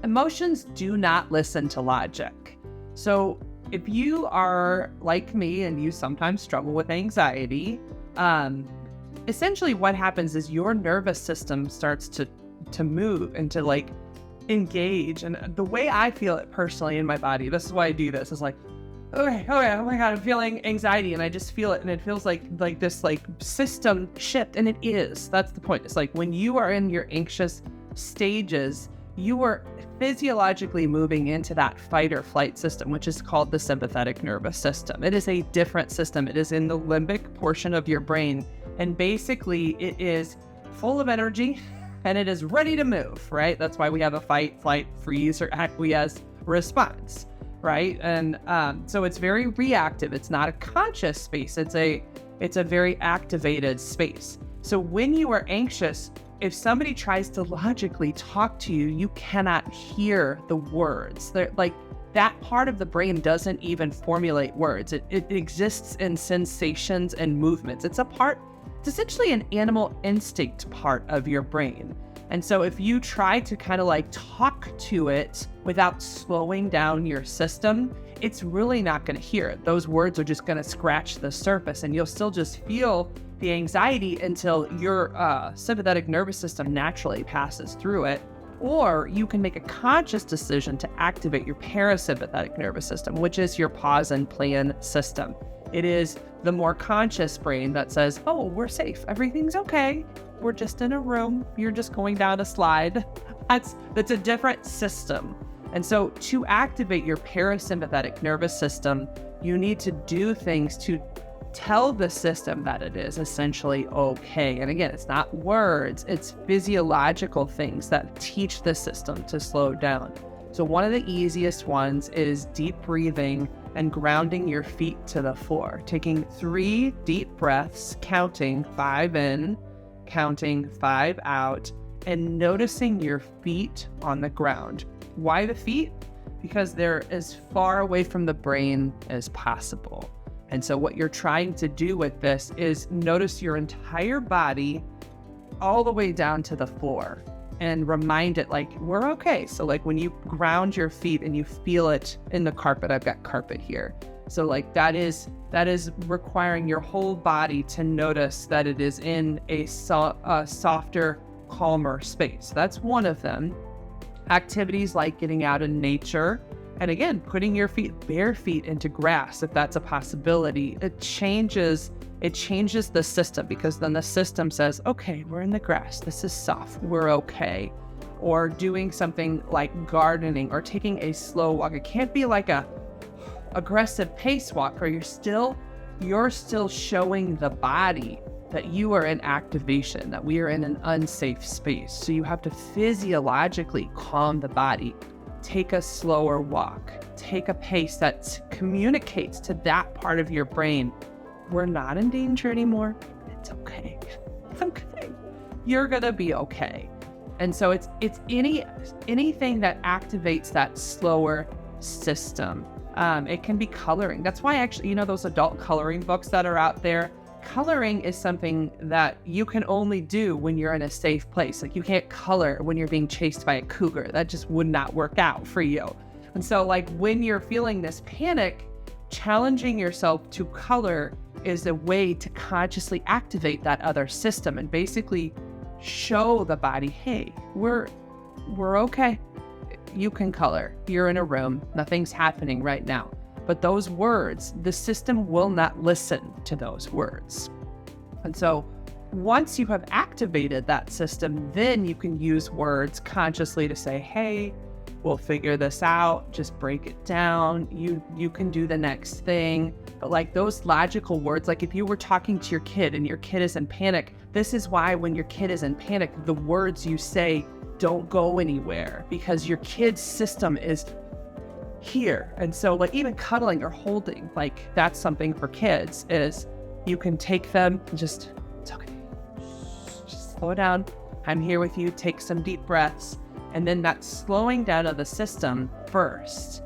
Emotions do not listen to logic. So if you are like me and you sometimes struggle with anxiety, essentially what happens is your nervous system starts to move and to like engage. And the way I feel it personally in my body, this is why I do this, is like, okay, oh my God, I'm feeling anxiety, and I just feel it, and it feels like this like system shift, and it is. That's the point. It's like when you are in your anxious stages, you are physiologically moving into that fight or flight system, which is called the sympathetic nervous system. It is a different system. It is in the limbic portion of your brain, and basically it is full of energy and it is ready to move, right? That's why we have a fight, flight, freeze, or acquiesce response, right? And so it's very reactive. It's not a conscious space. It's a very activated space. So when you are anxious, if somebody tries to logically talk to you, you cannot hear the words. They're like, that part of the brain doesn't even formulate words. It exists in sensations and movements. It's essentially an animal instinct part of your brain. And so if you try to kind of like talk to it without slowing down your system, it's really not going to hear it. Those words are just going to scratch the surface, and you'll still just feel the anxiety until your sympathetic nervous system naturally passes through it. Or you can make a conscious decision to activate your parasympathetic nervous system, which is your pause and plan system. It is the more conscious brain that says, oh, we're safe. Everything's okay. We're just in a room. You're just going down a slide. That's a different system. And so to activate your parasympathetic nervous system, you need to do things to tell the system that it is essentially okay. And again, it's not words, it's physiological things that teach the system to slow down. So one of the easiest ones is deep breathing and grounding your feet to the floor, taking 3 deep breaths, counting 5 in, counting 5 out, and noticing your feet on the ground. Why the feet? Because they're as far away from the brain as possible. And so what you're trying to do with this is notice your entire body all the way down to the floor and remind it like, we're okay. So like when you ground your feet and you feel it in the carpet, I've got carpet here. So like that is requiring your whole body to notice that it is in a softer, calmer space. That's one of them. Activities like getting out in nature, and again, putting your bare feet into grass, if that's a possibility, it changes the system, because then the system says, okay, we're in the grass. This is soft. We're okay. Or doing something like gardening or taking a slow walk. It can't be like a aggressive pace walk, or you're still showing the body that you are in activation, that we are in an unsafe space. So you have to physiologically calm the body. Take a slower walk. Take a pace that communicates to that part of your brain, we're not in danger anymore. It's okay. It's okay. You're gonna be okay. And so it's anything that activates that slower system. It can be coloring. That's why actually, those adult coloring books that are out there, coloring is something that you can only do when you're in a safe place. Like you can't color when you're being chased by a cougar. That just would not work out for you. And so like when you're feeling this panic, challenging yourself to color is a way to consciously activate that other system and basically show the body, hey, we're okay. You can color. You're in a room. Nothing's happening right now. But those words, the system will not listen to those words. And so once you have activated that system, then you can use words consciously to say, hey, we'll figure this out. Just break it down. You can do the next thing. But like those logical words, like if you were talking to your kid and your kid is in panic, this is why when your kid is in panic, the words you say don't go anywhere, because your kid's system is here. And so like even cuddling or holding, like that's something for kids, is you can take them, it's okay. Just slow down. I'm here with you. Take some deep breaths. And then that slowing down of the system first,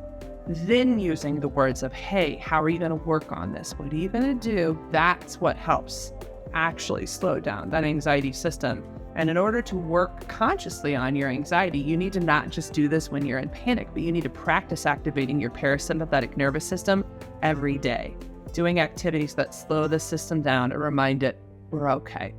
then using the words of, hey, how are you going to work on this? What are you going to do? That's what helps actually slow down that anxiety system. And in order to work consciously on your anxiety, you need to not just do this when you're in panic, but you need to practice activating your parasympathetic nervous system every day, doing activities that slow the system down and remind it we're okay.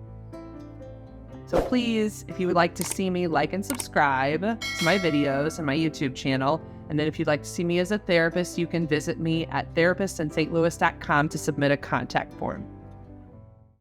So please, if you would like to see me, like and subscribe to my videos and my YouTube channel. And then if you'd like to see me as a therapist, you can visit me at therapistintstlouis.com to submit a contact form.